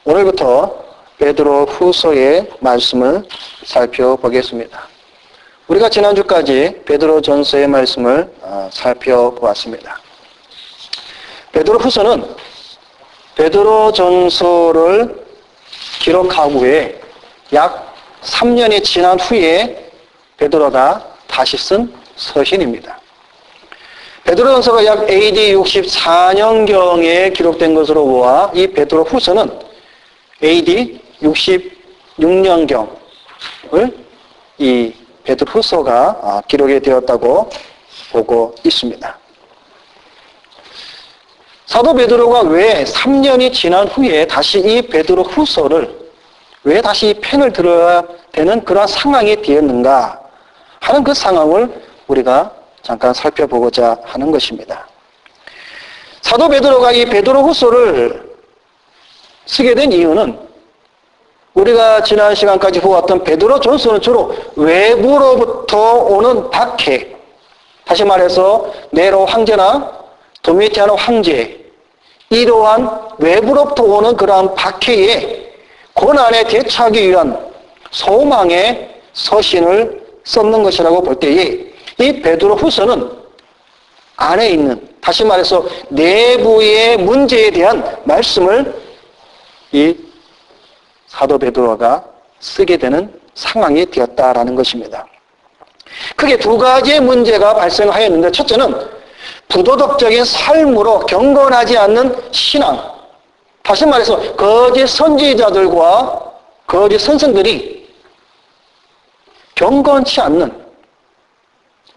오늘부터 베드로 후서의 말씀을 살펴보겠습니다. 우리가 지난주까지 베드로 전서의 말씀을 살펴보았습니다. 베드로 후서는 베드로 전서를 기록한 후에 약 3년이 지난 후에 베드로가 다시 쓴 서신입니다. 베드로 전서가 약 AD 64년경에 기록된 것으로 보아 이 베드로 후서는 AD 66년경을 이 베드로 후서가 기록이 되었다고 보고 있습니다. 사도 베드로가 왜 3년이 지난 후에 다시 이 베드로 후서를 왜 다시 이 펜을 들어야 되는 그런 상황이 되었는가 하는 그 상황을 우리가 잠깐 살펴보고자 하는 것입니다. 사도 베드로가 이 베드로 후서를 쓰게 된 이유는 우리가 지난 시간까지 보았던 베드로 전서는 주로 외부로부터 오는 박해, 다시 말해서 네로 황제나 도미티아노 황제, 이러한 외부로부터 오는 그러한 박해에 고난에 대처하기 위한 소망의 서신을 썼는 것이라고 볼 때에 이 베드로 후서는 안에 있는, 다시 말해서 내부의 문제에 대한 말씀을 이 사도 베드로가 쓰게 되는 상황이 되었다라는 것입니다. 크게 두 가지의 문제가 발생하였는데, 첫째는 부도덕적인 삶으로 경건하지 않는 신앙, 다시 말해서 거짓 선지자들과 거짓 선생들이 경건치 않는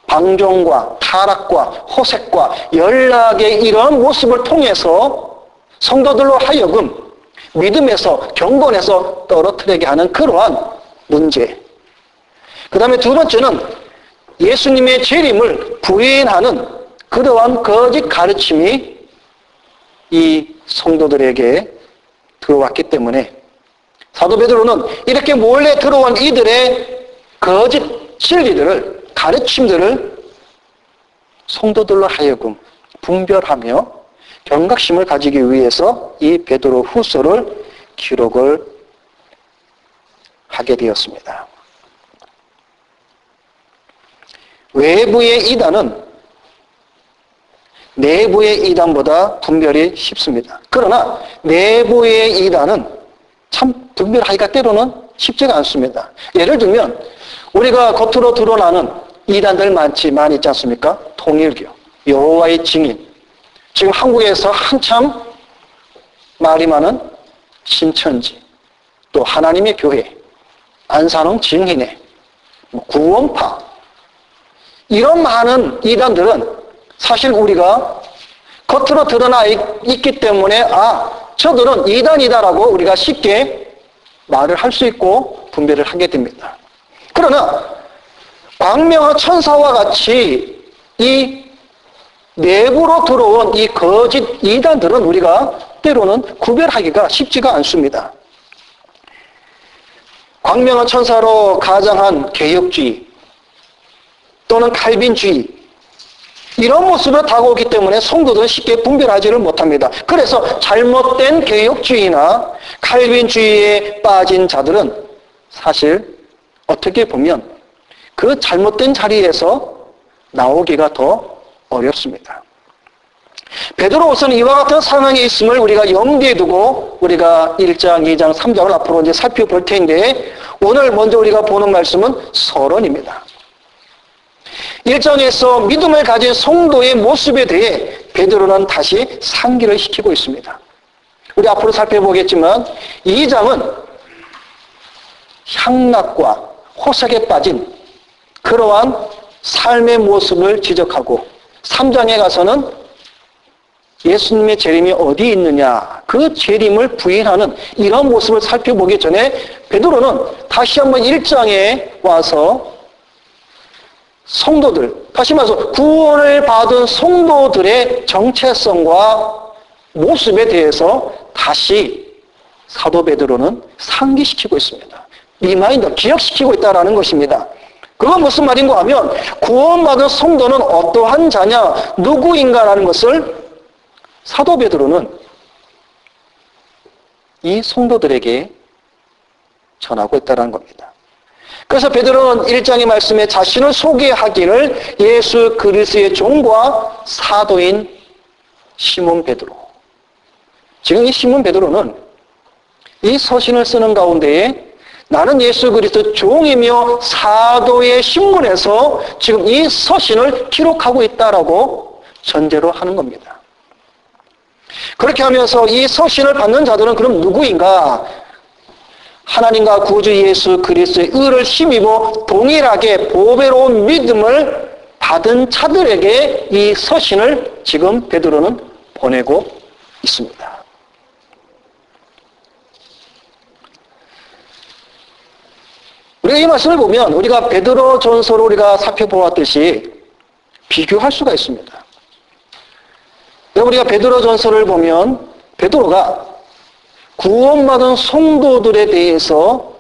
방종과 타락과 호색과 연락의 이런 모습을 통해서 성도들로 하여금 믿음에서 경건에서 떨어뜨리게 하는 그러한 문제. 그 다음에 두 번째는 예수님의 재림을 부인하는 그러한 거짓 가르침이 이 성도들에게 들어왔기 때문에 사도 베드로는 이렇게 몰래 들어온 이들의 거짓 진리들을, 가르침들을 성도들로 하여금 분별하며 경각심을 가지기 위해서 이 베드로 후서를 기록을 하게 되었습니다. 외부의 이단은 내부의 이단보다 분별이 쉽습니다. 그러나 내부의 이단은 참 분별하기가 때로는 쉽지가 않습니다. 예를 들면 우리가 겉으로 드러나는 이단들 많이 있지 않습니까? 통일교, 여호와의 증인, 지금 한국에서 한참 말이 많은 신천지, 또 하나님의 교회, 안산홍 증인회, 구원파, 이런 많은 이단들은 사실 우리가 겉으로 드러나 있기 때문에 저들은 이단이다라고 우리가 쉽게 말을 할 수 있고 분별을 하게 됩니다. 그러나 광명한 천사와 같이 이 내부로 들어온 이 거짓 이단들은 우리가 때로는 구별하기가 쉽지가 않습니다. 광명한 천사로 가장한 개혁주의 또는 칼빈주의, 이런 모습으로 다가오기 때문에 성도들은 쉽게 분별하지를 못합니다. 그래서 잘못된 개혁주의나 칼빈주의에 빠진 자들은 사실 어떻게 보면 그 잘못된 자리에서 나오기가 더 어렵습니다. 베드로후서는 이와 같은 상황에 있음을 우리가 염두에 두고 우리가 1장, 2장, 3장을 앞으로 이제 살펴볼 텐데, 오늘 먼저 우리가 보는 말씀은 서론입니다. 1장에서 믿음을 가진 성도의 모습에 대해 베드로는 다시 상기를 시키고 있습니다. 우리 앞으로 살펴보겠지만 2장은 향락과 호색에 빠진 그러한 삶의 모습을 지적하고, 3장에 가서는 예수님의 재림이 어디 있느냐, 그 재림을 부인하는 이런 모습을 살펴보기 전에 베드로는 다시 한번 1장에 와서 성도들, 다시 말해서 구원을 받은 성도들의 정체성과 모습에 대해서 다시 사도 베드로는 상기시키고 있습니다. 리마인더, 기억시키고 있다는 것입니다. 그건 무슨 말인가 하면 구원받은 성도는 어떠한 자냐, 누구인가라는 것을 사도 베드로는 이 성도들에게 전하고 있다는 겁니다. 그래서 베드로는 1장의 말씀에 자신을 소개하기를 예수 그리스도의 종과 사도인 시몬 베드로. 지금 이 시몬 베드로는 이 서신을 쓰는 가운데에 나는 예수 그리스도 종이며 사도의 신분에서 지금 이 서신을 기록하고 있다라고 전제로 하는 겁니다. 그렇게 하면서 이 서신을 받는 자들은 그럼 누구인가? 하나님과 구주 예수 그리스도의 의를 힘입어 동일하게 보배로운 믿음을 받은 자들에게 이 서신을 지금 베드로는 보내고 있습니다. 우리가 이 말씀을 보면 우리가 베드로 전서를 우리가 살펴보았듯이 비교할 수가 있습니다. 우리가 베드로 전서를 보면 베드로가 구원받은 성도들에 대해서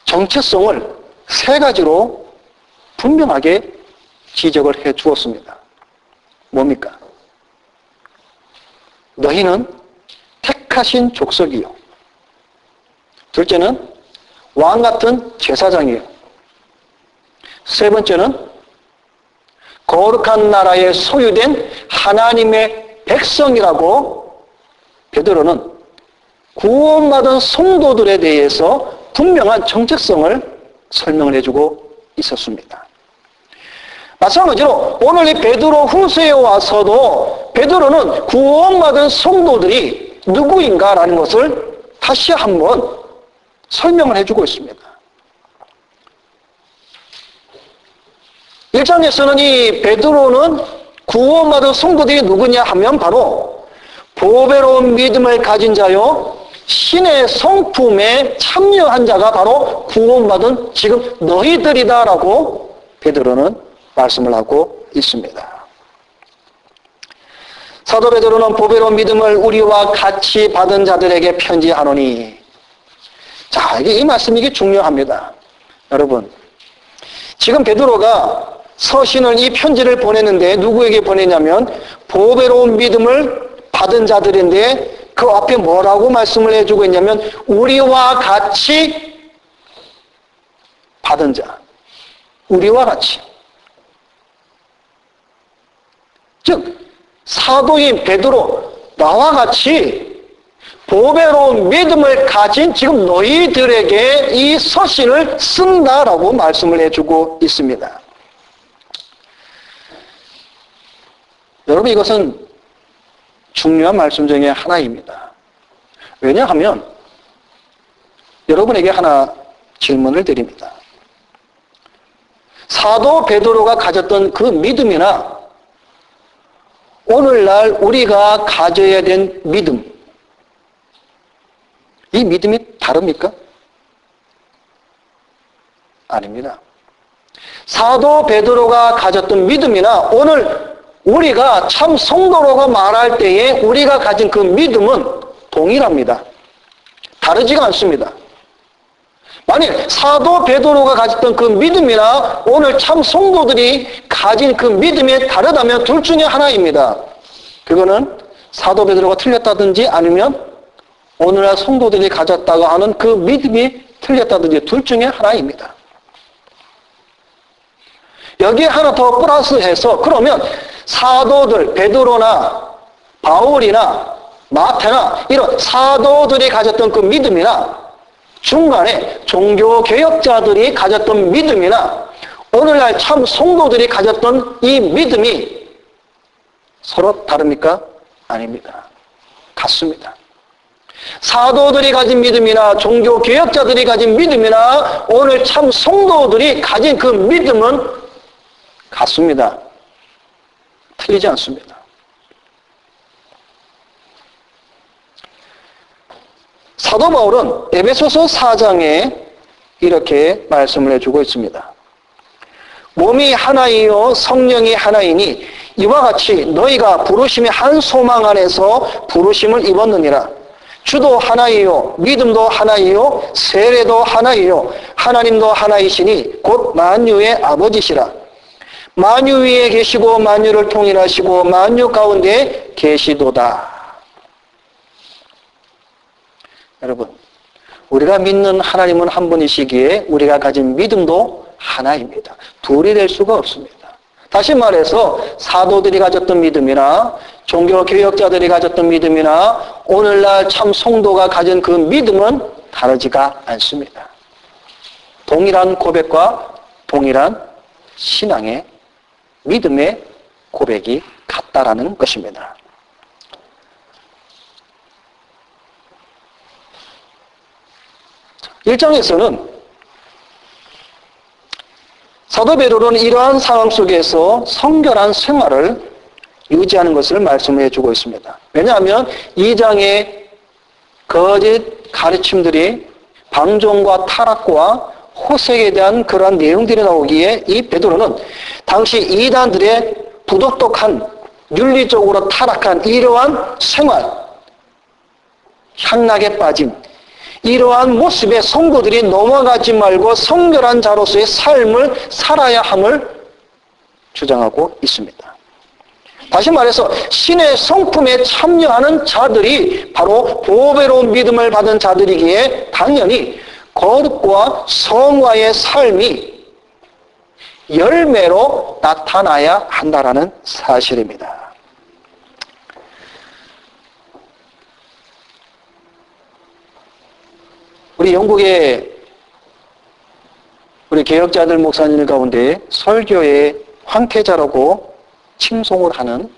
정체성을 세 가지로 분명하게 지적을 해 주었습니다. 뭡니까? 너희는 택하신 족속이요. 둘째는 왕 같은 제사장이요. 세 번째는 거룩한 나라에 소유된 하나님의 백성이라고 베드로는 구원받은 성도들에 대해서 분명한 정체성을 설명을 해주고 있었습니다. 마찬가지로 오늘 이 베드로 후서에 와서도 베드로는 구원받은 성도들이 누구인가라는 것을 다시 한번 설명을 해주고 있습니다. 1장에서는 이 베드로는 구원받은 성도들이 누구냐 하면 바로 보배로운 믿음을 가진 자요 신의 성품에 참여한 자가 바로 구원받은 지금 너희들이다라고 베드로는 말씀을 하고 있습니다. 사도 베드로는 보배로운 믿음을 우리와 같이 받은 자들에게 편지하노니. 자, 이 말씀이 이게 중요합니다. 여러분, 지금 베드로가 서신을 이 편지를 보냈는데 누구에게 보냈냐면 보배로운 믿음을 받은 자들인데 그 앞에 뭐라고 말씀을 해주고 있냐면 우리와 같이 받은 자. 우리와 같이. 즉 사도인 베드로 나와 같이 보배로운 믿음을 가진 지금 너희들에게 이 서신을 쓴다라고 말씀을 해주고 있습니다. 여러분 이것은 중요한 말씀 중에 하나입니다. 왜냐하면 여러분에게 하나 질문을 드립니다. 사도 베드로가 가졌던 그 믿음이나 오늘날 우리가 가져야 된 믿음, 이 믿음이 다릅니까? 아닙니다. 사도 베드로가 가졌던 믿음이나 오늘 우리가 참 성도라고 말할 때에 우리가 가진 그 믿음은 동일합니다. 다르지가 않습니다. 만일 사도 베드로가 가졌던 그 믿음이나 오늘 참 성도들이 가진 그 믿음이 다르다면 둘 중에 하나입니다. 그거는 사도 베드로가 틀렸다든지 아니면 오늘날 성도들이 가졌다고 하는 그 믿음이 틀렸다든지 둘 중에 하나입니다. 여기에 하나 더 플러스해서 그러면 사도들 베드로나 바울이나 마태나 이런 사도들이 가졌던 그 믿음이나 중간에 종교개혁자들이 가졌던 믿음이나 오늘날 참 성도들이 가졌던 이 믿음이 서로 다릅니까? 아닙니다. 같습니다. 사도들이 가진 믿음이나 종교개혁자들이 가진 믿음이나 오늘 참 성도들이 가진 그 믿음은 같습니다. 틀리지 않습니다. 사도 바울은 에베소서 4장에 이렇게 말씀을 해주고 있습니다. 몸이 하나이요 성령이 하나이니 이와 같이 너희가 부르심의 한 소망 안에서 부르심을 입었느니라. 주도 하나이요 믿음도 하나이요 세례도 하나이요 하나님도 하나이시니 곧 만유의 아버지시라. 만유 위에 계시고 만유를 통일하시고 만유 가운데 계시도다. 여러분, 우리가 믿는 하나님은 한 분이시기에 우리가 가진 믿음도 하나입니다. 둘이 될 수가 없습니다. 다시 말해서 사도들이 가졌던 믿음이나 종교개혁자들이 가졌던 믿음이나 오늘날 참 성도가 가진 그 믿음은 다르지가 않습니다. 동일한 고백과 동일한 신앙의 믿음의 고백이 같다라는 것입니다. 1장에서는 사도 베드로는 이러한 상황 속에서 성결한 생활을 유지하는 것을 말씀해 주고 있습니다. 왜냐하면 2장의 거짓 가르침들이 방종과 타락과 호색에 대한 그러한 내용들이 나오기에 이 베드로는 당시 이단들의 부독독한 윤리적으로 타락한 이러한 생활, 향락에 빠진 이러한 모습에 성도들이 넘어가지 말고 성결한 자로서의 삶을 살아야 함을 주장하고 있습니다. 다시 말해서 신의 성품에 참여하는 자들이 바로 보배로운 믿음을 받은 자들이기에 당연히 거룩과 성화의 삶이 열매로 나타나야 한다라는 사실입니다. 우리 영국의 우리 개혁자들 목사님 가운데 설교의 황태자라고 칭송을 하는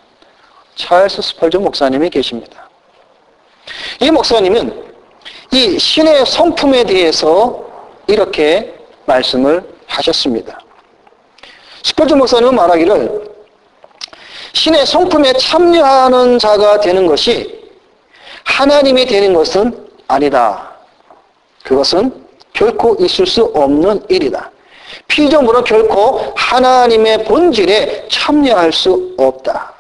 찰스 스펄전 목사님이 계십니다. 이 목사님은 이 신의 성품에 대해서 이렇게 말씀을 하셨습니다. 스펄전 목사님은 말하기를 신의 성품에 참여하는 자가 되는 것이 하나님이 되는 것은 아니다. 그것은 결코 있을 수 없는 일이다. 피조물은 결코 하나님의 본질에 참여할 수 없다.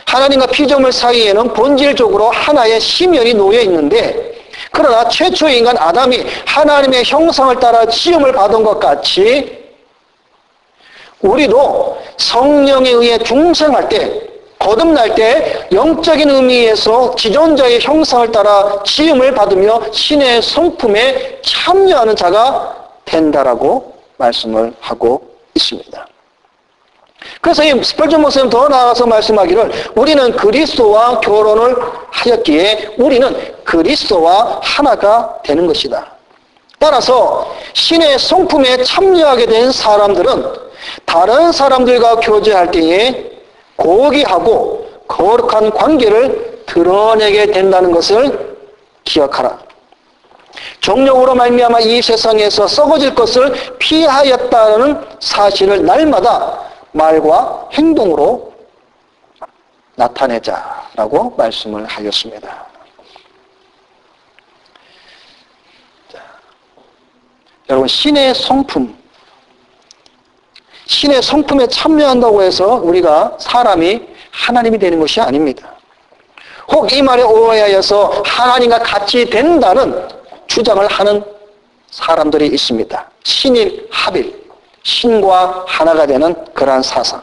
하나님과 피조물 사이에는 본질적으로 하나의 심연이 놓여 있는데 그러나 최초의 인간 아담이 하나님의 형상을 따라 지음을 받은 것 같이 우리도 성령에 의해 중생할 때 거듭날 때 영적인 의미에서 지존자의 형상을 따라 지음을 받으며 신의 성품에 참여하는 자가 된다라고 말씀을 하고 있습니다. 그래서 이 스펄전 목사님 더 나아가서 말씀하기를 우리는 그리스도와 결혼을 하였기에 우리는 그리스도와 하나가 되는 것이다. 따라서 신의 성품에 참여하게 된 사람들은 다른 사람들과 교제할 때에 고귀하고 거룩한 관계를 드러내게 된다는 것을 기억하라. 정욕으로 말미암아 이 세상에서 썩어질 것을 피하였다는 사실을 날마다 말과 행동으로 나타내자라고 말씀을 하였습니다. 자, 여러분 신의 성품, 신의 성품에 참여한다고 해서 우리가 사람이 하나님이 되는 것이 아닙니다. 혹 이 말에 오해하여서 하나님과 같이 된다는 주장을 하는 사람들이 있습니다. 신일 합일, 신과 하나가 되는 그러한 사상.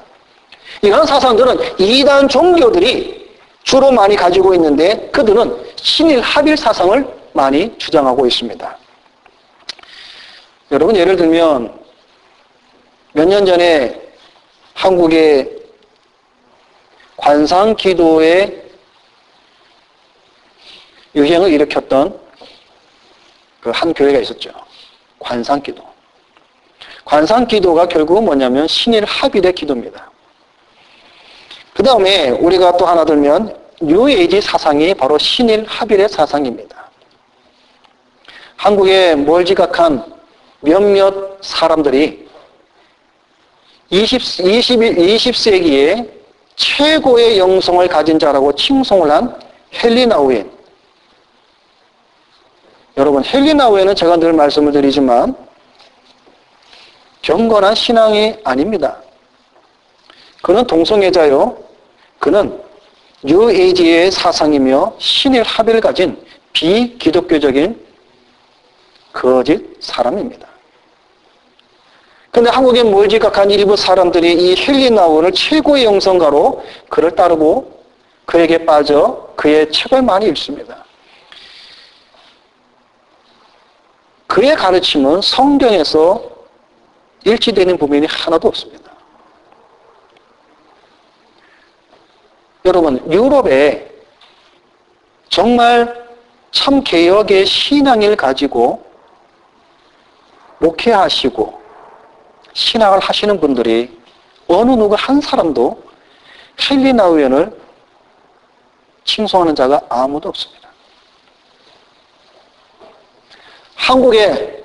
이런 사상들은 이단 종교들이 주로 많이 가지고 있는데 그들은 신일 합일 사상을 많이 주장하고 있습니다. 여러분 예를 들면 몇 년 전에 한국의 관상기도의 유행을 일으켰던 그 한 교회가 있었죠. 관상기도. 관상기도가 결국은 뭐냐면 신일 합일의 기도입니다. 그 다음에 우리가 또 하나 들면 뉴에이지 사상이 바로 신일 합일의 사상입니다. 한국의 멀지각한 몇몇 사람들이 20세기에 최고의 영성을 가진 자라고 칭송을 한 헨리 나우엔. 여러분 헨리 나우엔은 제가 늘 말씀을 드리지만 경건한 신앙이 아닙니다. 그는 동성애자요. 그는 뉴에이지의 사상이며 신일 합의를 가진 비기독교적인 거짓 사람입니다. 그런데 한국의 멀지각한 일부 사람들이 이 헨리 나우엔을 최고의 영성가로 그를 따르고 그에게 빠져 그의 책을 많이 읽습니다. 그의 가르침은 성경에서 일치되는 부분이 하나도 없습니다. 여러분, 유럽에 정말 참 개혁의 신앙을 가지고 목회하시고 신학을 하시는 분들이 어느 누구 한 사람도 헨리 나우엔을 칭송하는 자가 아무도 없습니다. 한국에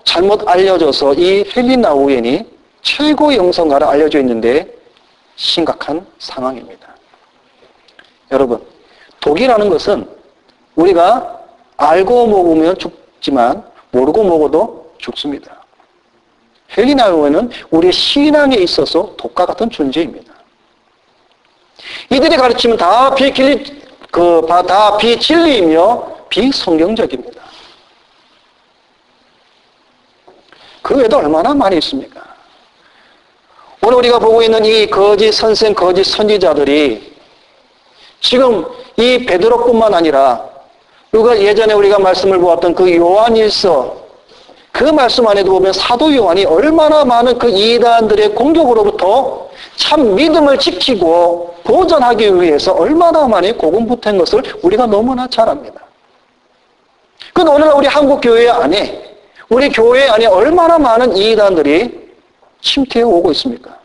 잘못 알려져서 이 헨리 나우엔이 최고 영성가로 알려져 있는데 심각한 상황입니다. 여러분, 독이라는 것은 우리가 알고 먹으면 죽지만 모르고 먹어도 죽습니다. 헨리 나우엔은 우리의 신앙에 있어서 독과 같은 존재입니다. 이들의 가르침은 다 비진리이며 비성경적입니다. 그 외에도 얼마나 많이 있습니까? 오늘 우리가 보고 있는 이 거짓 선생, 거짓 선지자들이 지금 이 베드로뿐만 아니라 예전에 우리가 말씀을 보았던 그 요한일서 그 말씀 안에도 보면 사도 요한이 얼마나 많은 그 이단들의 공격으로부터 참 믿음을 지키고 보존하기 위해서 얼마나 많이 고군분투한 것을 우리가 너무나 잘 압니다. 그런데 오늘날 우리 한국 교회 안에 우리 교회 안에 얼마나 많은 이단들이 침투해 오고 있습니까?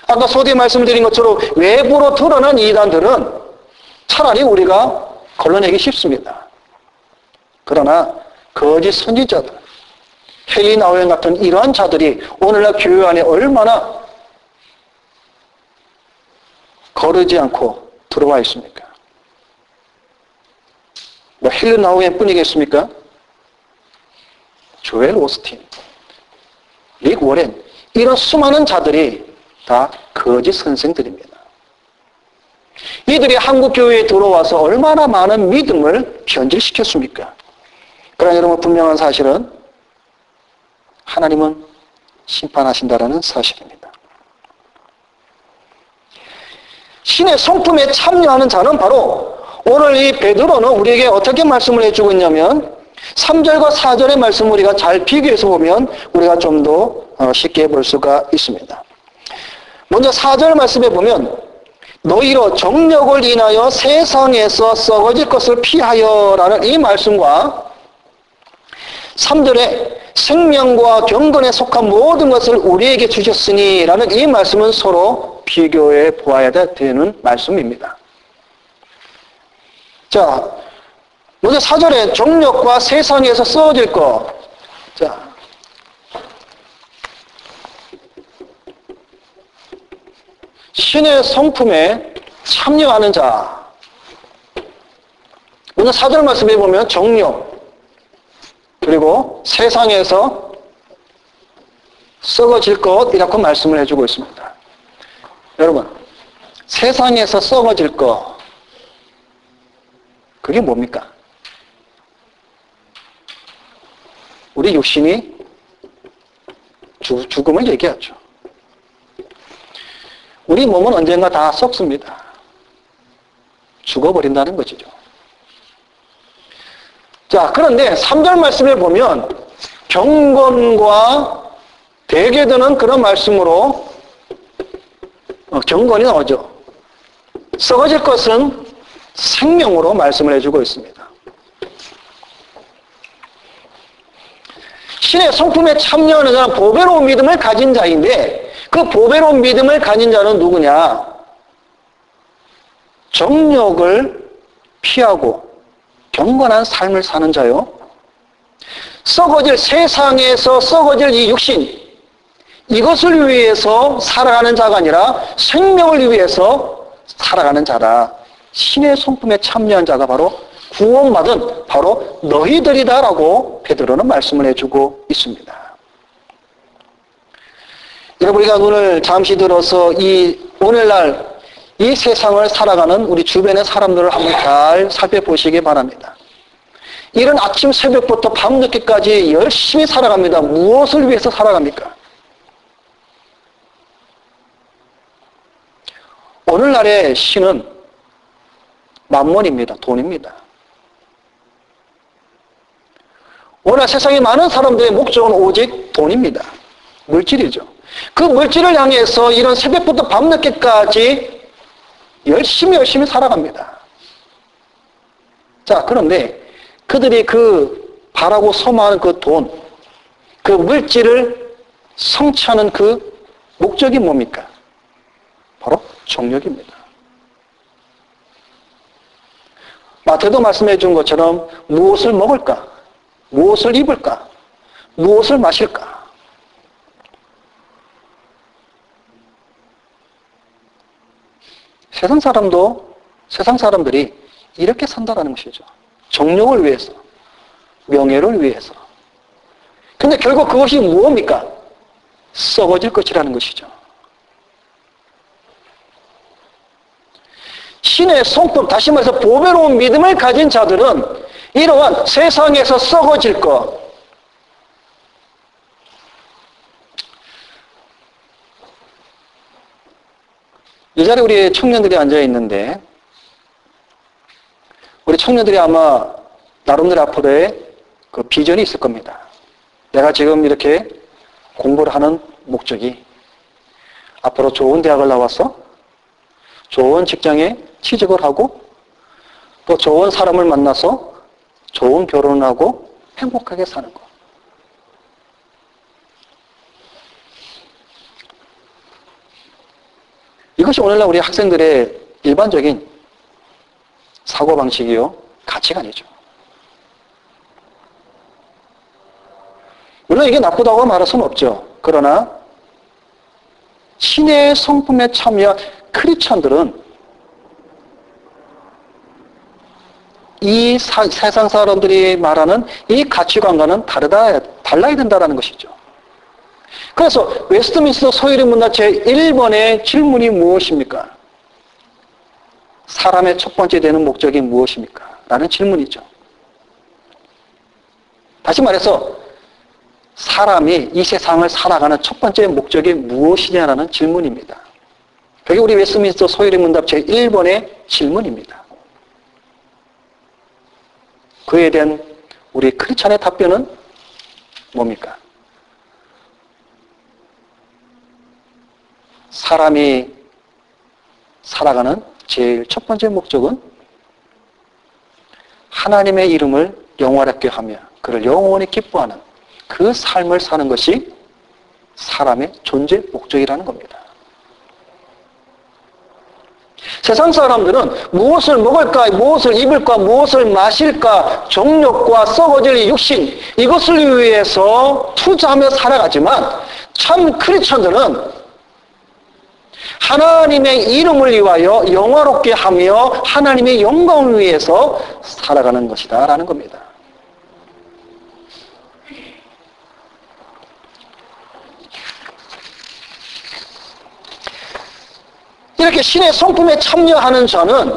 아까 소뒤에 말씀드린 것처럼 외부로 드러난 이단들은 차라리 우리가 걸러내기 쉽습니다. 그러나 거짓 선지자들, 헨리 나우엔 같은 이러한 자들이 오늘날 교회 안에 얼마나 거르지 않고 들어와 있습니까? 뭐 헨리 나우엔 뿐이겠습니까? 조엘 오스틴, 릭 워렌, 이런 수많은 자들이 다 거짓 선생들입니다. 이들이 한국 교회에 들어와서 얼마나 많은 믿음을 변질시켰습니까? 그러나 여러분, 분명한 사실은 하나님은 심판하신다라는 사실입니다. 신의 성품에 참여하는 자는 바로 오늘 이 베드로는 우리에게 어떻게 말씀을 해주고 있냐면 3절과 4절의 말씀을 우리가 잘 비교해서 보면 우리가 좀 더 쉽게 볼 수가 있습니다. 먼저 4절 말씀에 보면 너희로 정력을 인하여 세상에서 썩어질 것을 피하여라는 이 말씀과 3절에 생명과 경건에 속한 모든 것을 우리에게 주셨으니 라는 이 말씀은 서로 비교해 보아야 되는 말씀입니다. 자, 먼저 4절에 정력과 세상에서 썩어질 것. 자, 신의 성품에 참여하는 자. 오늘 4절 말씀에 보면 정력, 그리고 세상에서 썩어질 것이라고 말씀을 해주고 있습니다. 여러분, 세상에서 썩어질 것, 그게 뭡니까? 우리 육신이 죽음을 얘기하죠. 우리 몸은 언젠가 다 썩습니다. 죽어버린다는 것이죠. 자, 그런데 3절 말씀에 보면 경건과 대개되는 그런 말씀으로 경건이 나오죠. 썩어질 것은 생명으로 말씀을 해주고 있습니다. 신의 성품에 참여하는 자는 보배로운 믿음을 가진 자인데 그 보배로운 믿음을 가진 자는 누구냐? 정욕을 피하고 경건한 삶을 사는 자요. 썩어질 세상에서 썩어질 이 육신, 이것을 위해서 살아가는 자가 아니라 생명을 위해서 살아가는 자라. 신의 성품에 참여한 자가 바로 구원받은 바로 너희들이다라고 베드로는 말씀을 해주고 있습니다. 여러분, 우리가 눈을 잠시 들어서 오늘날 이 세상을 살아가는 우리 주변의 사람들을 한번 잘 살펴보시기 바랍니다. 이른 아침 새벽부터 밤늦게까지 열심히 살아갑니다. 무엇을 위해서 살아갑니까? 오늘날의 신은 만몬입니다. 돈입니다. 오늘 세상에 많은 사람들의 목적은 오직 돈입니다. 물질이죠. 그 물질을 향해서 이런 새벽부터 밤늦게까지 열심히 살아갑니다. 자, 그런데 그들이 그 바라고 소망하는 그 돈, 그 물질을 성취하는 그 목적이 뭡니까? 바로 정욕입니다. 마태도 말씀해 준 것처럼 무엇을 먹을까? 무엇을 입을까? 무엇을 마실까? 세상 사람들이 이렇게 산다라는 것이죠. 정욕을 위해서, 명예를 위해서. 근데 결국 그것이 무엇입니까? 썩어질 것이라는 것이죠. 신의 성품, 다시 말해서 보배로운 믿음을 가진 자들은 이러한 세상에서 썩어질 것, 이 자리에 우리 청년들이 앉아있는데 우리 청년들이 아마 나름대로 앞으로의 그 비전이 있을 겁니다. 내가 지금 이렇게 공부를 하는 목적이 앞으로 좋은 대학을 나와서 좋은 직장에 취직을 하고 또 좋은 사람을 만나서 좋은 결혼을 하고 행복하게 사는 것. 이것이 오늘날 우리 학생들의 일반적인 사고방식이요, 가치관이죠. 물론 이게 나쁘다고 말할 수는 없죠. 그러나 신의 성품에 참여한 크리스천들은 이 세상 사람들이 말하는 이 가치관과는 달라야 된다는 것이죠. 그래서 웨스트민스터 소유리 문답 제1번의 질문이 무엇입니까? 사람의 첫 번째 되는 목적이 무엇입니까? 라는 질문이죠. 다시 말해서 사람이 이 세상을 살아가는 첫 번째 목적이 무엇이냐라는 질문입니다. 그게 우리 웨스트민스터 소유리 문답 제1번의 질문입니다. 그에 대한 우리 크리스찬의 답변은 뭡니까? 사람이 살아가는 제일 첫 번째 목적은 하나님의 이름을 영화롭게 하며 그를 영원히 기뻐하는 그 삶을 사는 것이 사람의 존재 목적이라는 겁니다. 세상 사람들은 무엇을 먹을까, 무엇을 입을까, 무엇을 마실까, 정욕과 썩어질 육신, 이것을 위해서 투자하며 살아가지만 참 크리스천들은 하나님의 이름을 위하여 영화롭게 하며 하나님의 영광을 위해서 살아가는 것이다 라는 겁니다. 이렇게 신의 성품에 참여하는 자는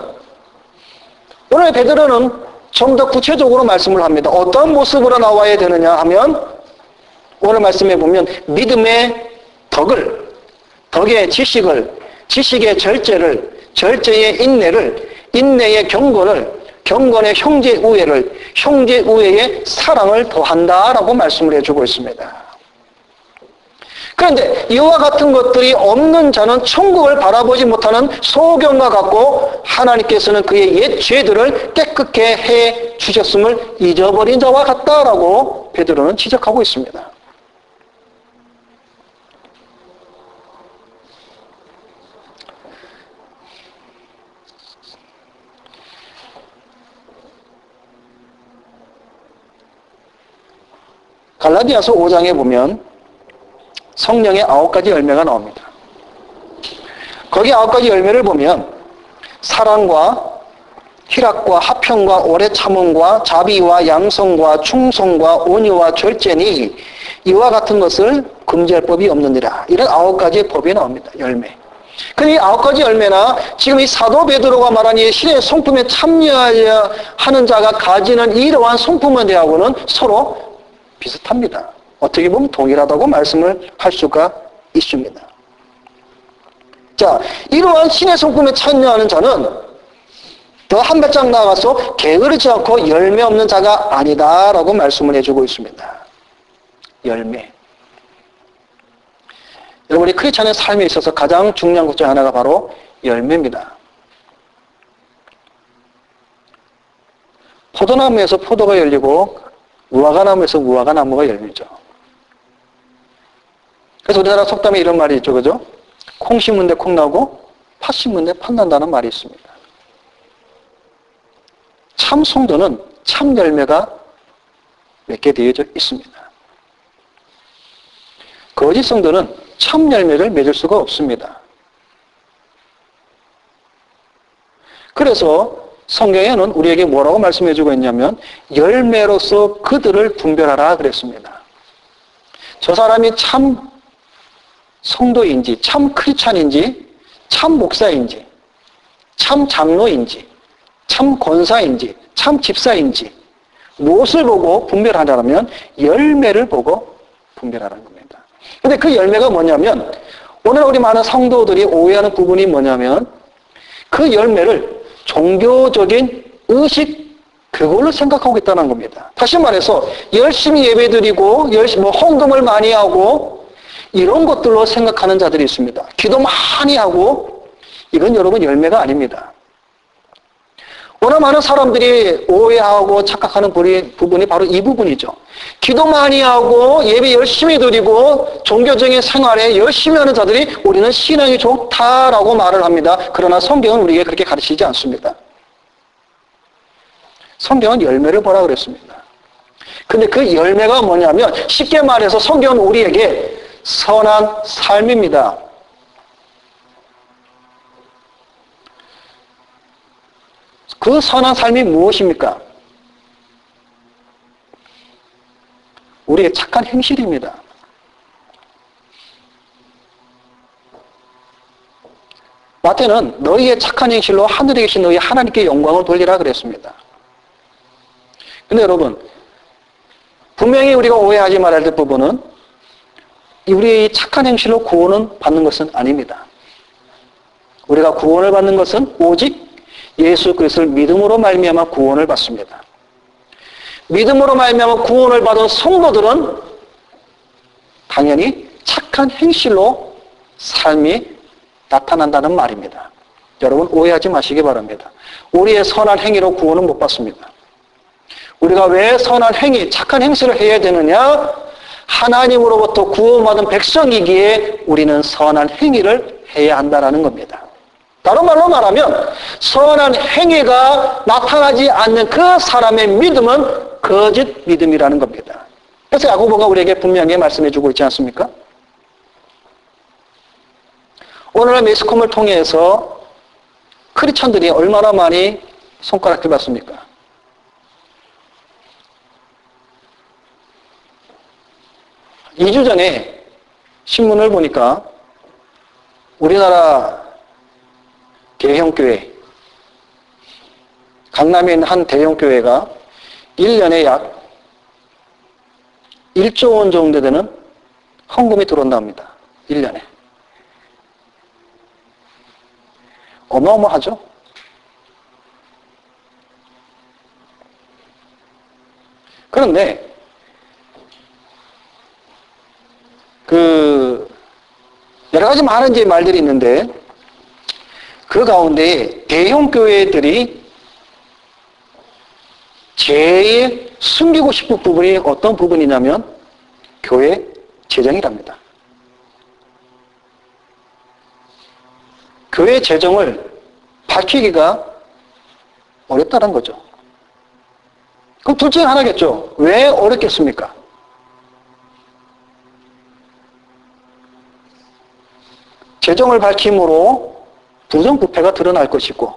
오늘 베드로는 좀 더 구체적으로 말씀을 합니다. 어떤 모습으로 나와야 되느냐 하면 오늘 말씀해 보면 믿음의 덕의 지식을, 지식의 절제를, 절제의 인내를, 인내의 경건의 형제 우애를, 형제 우애의 사랑을 더한다라고 말씀을 해주고 있습니다. 그런데 이와 같은 것들이 없는 자는 천국을 바라보지 못하는 소경과 같고 하나님께서는 그의 옛 죄들을 깨끗게 해 주셨음을 잊어버린 자와 같다라고 베드로는 지적하고 있습니다. 갈라디아서 5장에 보면 성령의 9가지 열매가 나옵니다. 거기 9가지 열매를 보면 사랑과 희락과 화평과 오래 참음과 자비와 양성과 충성과 온유와 절제니 이와 같은 것을 금지할 법이 없느니라. 이런 9가지의 법이 나옵니다. 열매. 근데 이 9가지 열매나 지금 이 사도 베드로가 말한 이 신의 성품에 참여하려 하는 자가 가지는 이러한 성품에 대하고는 서로 비슷합니다. 어떻게 보면 동일하다고 말씀을 할 수가 있습니다. 자, 이러한 신의 성품에 참여하는 자는 더 한 발짝 나아가서 게으르지 않고 열매 없는 자가 아니다라고 말씀을 해주고 있습니다. 열매. 여러분, 우리 크리스찬의 삶에 있어서 가장 중요한 것 중 하나가 바로 열매입니다. 포도나무에서 포도가 열리고 무화과나무에서 무화과나무가 열리죠. 그래서 우리나라 속담에 이런 말이 있죠. 그죠? 콩 심은 데 콩 나고 팥 심은 데 팥 난다는 말이 있습니다. 참 성도는 참 열매가 맺게 되어져 있습니다. 거짓 성도는 참 열매를 맺을 수가 없습니다. 그래서 성경에는 우리에게 뭐라고 말씀해주고 있냐면 열매로서 그들을 분별하라 그랬습니다. 저 사람이 참 성도인지 참 크리스찬인지 참 목사인지 참 장로인지 참 권사인지 참 집사인지 무엇을 보고 분별하냐면 열매를 보고 분별하라는 겁니다. 그런데 그 열매가 뭐냐면 오늘 우리 많은 성도들이 오해하는 부분이 뭐냐면 그 열매를 종교적인 의식 그걸로 생각하고 있다는 겁니다. 다시 말해서 열심히 예배드리고 열심히 헌금을 많이 하고 이런 것들로 생각하는 자들이 있습니다. 기도 많이 하고 이건 여러분 열매가 아닙니다. 워낙 많은 사람들이 오해하고 착각하는 부분이 바로 이 부분이죠. 기도 많이 하고 예배 열심히 드리고 종교적인 생활에 열심히 하는 자들이 우리는 신앙이 좋다라고 말을 합니다. 그러나 성경은 우리에게 그렇게 가르치지 않습니다. 성경은 열매를 보라 그랬습니다. 근데 그 열매가 뭐냐면 쉽게 말해서 성경은 우리에게 선한 삶입니다. 그 선한 삶이 무엇입니까? 우리의 착한 행실입니다. 마태는 너희의 착한 행실로 하늘에 계신 너희 하나님께 영광을 돌리라 그랬습니다. 근데 여러분, 분명히 우리가 오해하지 말아야 될 부분은 우리의 착한 행실로 구원을 받는 것은 아닙니다. 우리가 구원을 받는 것은 오직 예수 그리스도를 믿음으로 말미암아 구원을 받습니다. 믿음으로 말미암아 구원을 받은 성도들은 당연히 착한 행실로 삶이 나타난다는 말입니다. 여러분 오해하지 마시기 바랍니다. 우리의 선한 행위로 구원은 못 받습니다. 우리가 왜 선한 행위, 착한 행실을 해야 되느냐? 하나님으로부터 구원받은 백성이기에 우리는 선한 행위를 해야 한다는 겁니다. 다른 말로 말하면 선한 행위가 나타나지 않는 그 사람의 믿음은 거짓 믿음이라는 겁니다. 그래서 야고보가 우리에게 분명히 말씀해주고 있지 않습니까? 오늘날 매스컴을 통해서 크리스천들이 얼마나 많이 손가락질 받습니까? 이 주 전에 신문을 보니까 우리나라 대형교회, 강남에 있는 한 대형교회가 1년에 약 1조 원 정도 되는 헌금이 들어온답니다. 1년에. 어마어마하죠? 그런데 여러 가지 많은 이제 말들이 있는데 그 가운데 대형 교회들이 제일 숨기고 싶은 부분이 어떤 부분이냐면 교회 재정이랍니다. 교회 재정을 밝히기가 어렵다는 거죠. 그럼 둘 중에 하나겠죠. 왜 어렵겠습니까? 재정을 밝힘으로 부정부패가 드러날 것이고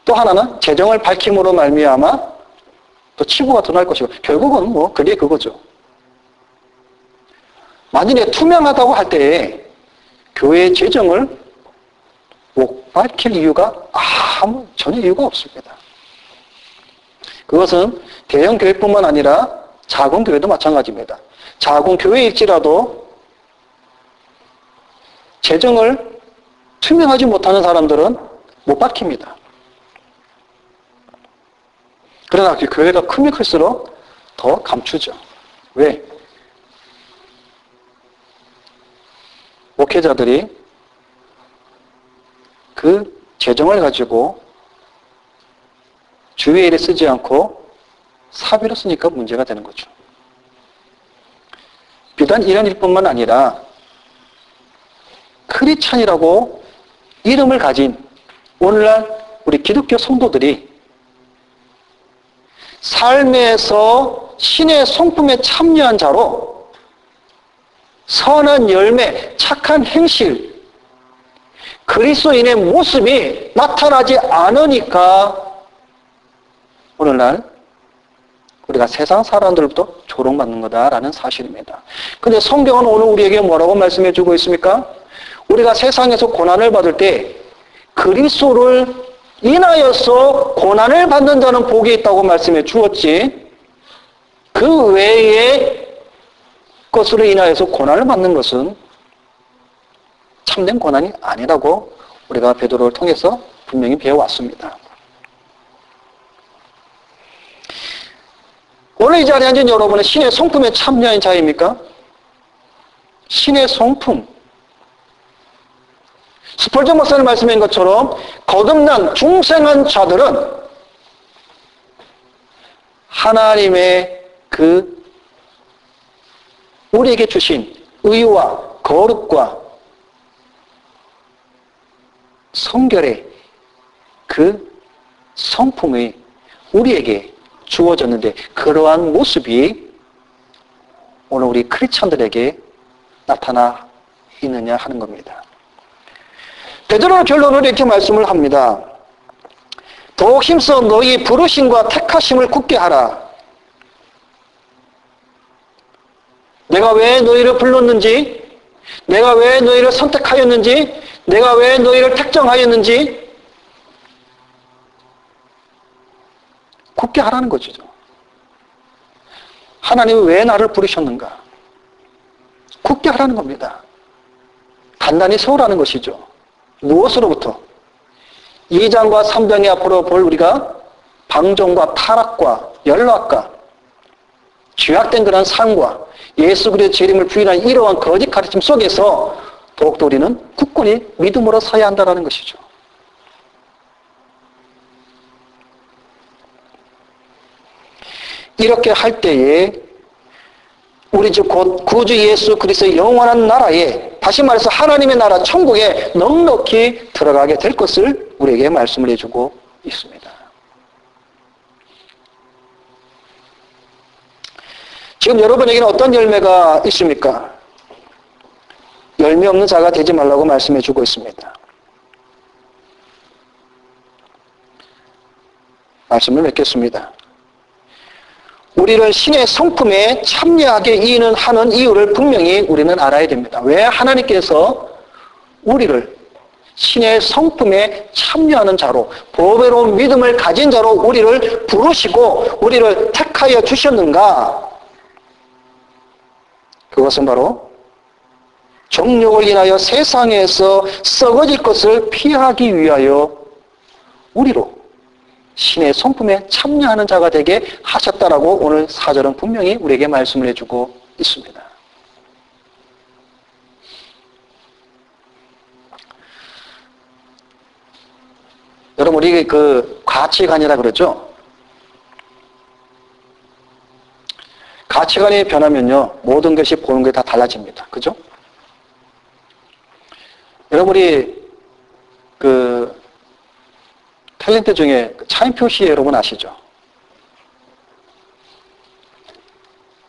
또 하나는 재정을 밝힘으로 말미암아 또 치부가 드러날 것이고 결국은 뭐 그게 그거죠. 만일에 투명하다고 할 때에 교회의 재정을 못 밝힐 이유가 전혀 이유가 없습니다. 그것은 대형 교회뿐만 아니라 작은 교회도 마찬가지입니다. 작은 교회일지라도 재정을 투명하지 못하는 사람들은 못 밝힙니다. 그러나 그 교회가 크면 클수록 더 감추죠. 왜? 목회자들이 그 재정을 가지고 주의 일에 쓰지 않고 사비로 쓰니까 문제가 되는 거죠. 비단 이런 일뿐만 아니라 크리스찬이라고 이름을 가진 오늘날 우리 기독교 성도들이 삶에서 신의 성품에 참여한 자로 선한 열매, 착한 행실, 그리스도인의 모습이 나타나지 않으니까 오늘날 우리가 세상 사람들부터 조롱받는 거다라는 사실입니다. 근데 성경은 오늘 우리에게 뭐라고 말씀해 주고 있습니까? 우리가 세상에서 고난을 받을 때 그리스도를 인하여서 고난을 받는 자는 복이 있다고 말씀해 주었지, 그 외의 것으로 인하여서 고난을 받는 것은 참된 고난이 아니라고 우리가 베드로를 통해서 분명히 배워왔습니다. 오늘 이 자리에 앉은 여러분은 신의 성품에 참여한 자입니까? 신의 성품. 스펄전 목사님 말씀인 것처럼 거듭난 중생한 자들은 하나님의 그 우리에게 주신 의와 거룩과 성결의 그 성품이 우리에게 주어졌는데 그러한 모습이 오늘 우리 크리스찬들에게 나타나 있느냐 하는 겁니다. 베드로는 결론을 이렇게 말씀을 합니다. 더욱 힘써 너희 부르심과 택하심을 굳게 하라. 내가 왜 너희를 불렀는지, 내가 왜 너희를 선택하였는지, 내가 왜 너희를 택정하였는지 굳게 하라는 거죠. 하나님이 왜 나를 부르셨는가? 굳게 하라는 겁니다. 단단히 세우라는 것이죠. 무엇으로부터? 2장과 3장에 앞으로 볼 우리가 방종과 타락과 연락과 죄악된 그런 삶과 예수 그리스도의 재림을 부인한 이러한 거짓 가르침 속에서 더욱더 우리는 굳건히 믿음으로 서야 한다는 것이죠. 이렇게 할 때에 우리 주 곧 구주 예수 그리스도의 영원한 나라에, 다시 말해서 하나님의 나라 천국에 넉넉히 들어가게 될 것을 우리에게 말씀을 해주고 있습니다. 지금 여러분에게는 어떤 열매가 있습니까? 열매 없는 자가 되지 말라고 말씀해 주고 있습니다. 말씀을 맺겠습니다. 우리를 신의 성품에 참여하게 하는 이유를 분명히 우리는 알아야 됩니다. 왜 하나님께서 우리를 신의 성품에 참여하는 자로, 보배로운 믿음을 가진 자로 우리를 부르시고 우리를 택하여 주셨는가? 그것은 바로 정욕을 인하여 세상에서 썩어질 것을 피하기 위하여 우리로 신의 성품에 참여하는 자가 되게 하셨다라고 오늘 4절은 분명히 우리에게 말씀을 해주고 있습니다. 여러분, 우리 그 가치관이라 그러죠? 가치관이 변하면요, 모든 것이 보는 게 다 달라집니다. 그죠? 여러분, 우리 그 탤런트 중에 차인표 씨 여러분 아시죠?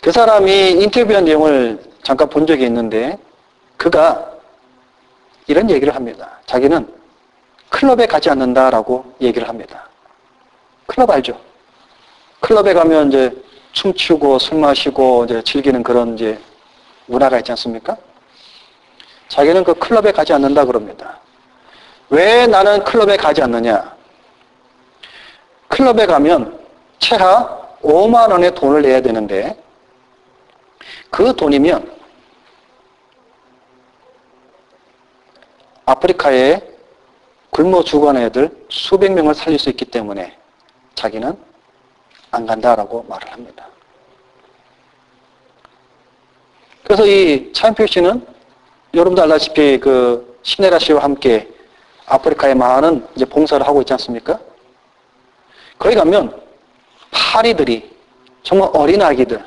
그 사람이 인터뷰한 내용을 잠깐 본 적이 있는데 그가 이런 얘기를 합니다. 자기는 클럽에 가지 않는다라고 얘기를 합니다. 클럽 알죠? 클럽에 가면 이제 춤추고 술 마시고 이제 즐기는 그런 이제 문화가 있지 않습니까? 자기는 그 클럽에 가지 않는다 그럽니다. 왜 나는 클럽에 가지 않느냐? 클럽에 가면 최하 5만 원의 돈을 내야 되는데 그 돈이면 아프리카에 굶어 죽어가는 애들 수백 명을 살릴 수 있기 때문에 자기는 안 간다라고 말을 합니다. 그래서 이 차인표 씨는 여러분도 알다시피 그 시네라 씨와 함께 아프리카에 많은 이제 봉사를 하고 있지 않습니까? 거기 가면 파리들이 정말 어린 아기들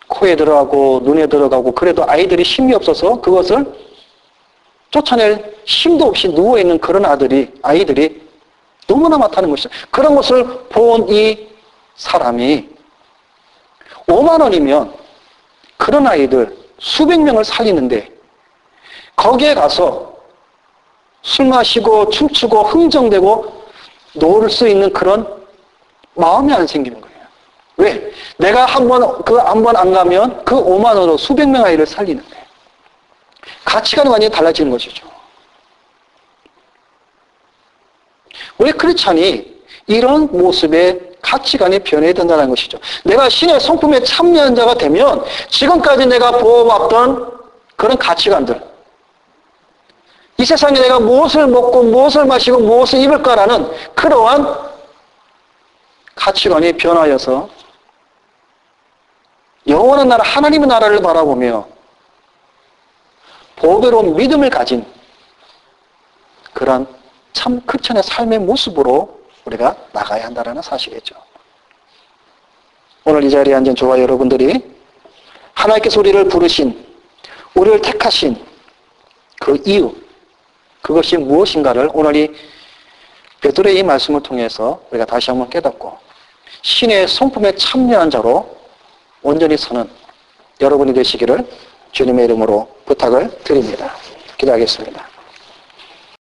코에 들어가고 눈에 들어가고 그래도 아이들이 힘이 없어서 그것을 쫓아낼 힘도 없이 누워있는 그런 아이들이 너무나 많다는 것이죠. 그런 것을 본 이 사람이 5만 원이면 그런 아이들 수백 명을 살리는데 거기에 가서 술 마시고 춤추고 흥정대고 놀 수 있는 그런 마음이 안 생기는 거예요. 왜? 내가 한 번 안 가면 그 5만 원으로 수백 명 아이를 살리는데 가치관이 완전히 달라지는 것이죠. 우리 크리스찬이 이런 모습에 가치관이 변해야 된다는 것이죠. 내가 신의 성품에 참여한 자가 되면 지금까지 내가 보호받던 그런 가치관들, 이 세상에 내가 무엇을 먹고 무엇을 마시고 무엇을 입을까라는 그러한 가치관이 변하여서 영원한 나라 하나님의 나라를 바라보며 보배로운 믿음을 가진 그런 참 크리스천의 삶의 모습으로 우리가 나가야 한다는 사실이죠. 오늘 이 자리에 앉은 저와 여러분들이 하나님께서 우리를 부르신, 우리를 택하신 그 이유, 그것이 무엇인가를 오늘 이 베드로의 이 말씀을 통해서 우리가 다시 한번 깨닫고 신의 성품에 참여한 자로 온전히 서는 여러분이 되시기를 주님의 이름으로 부탁을 드립니다. 기도하겠습니다.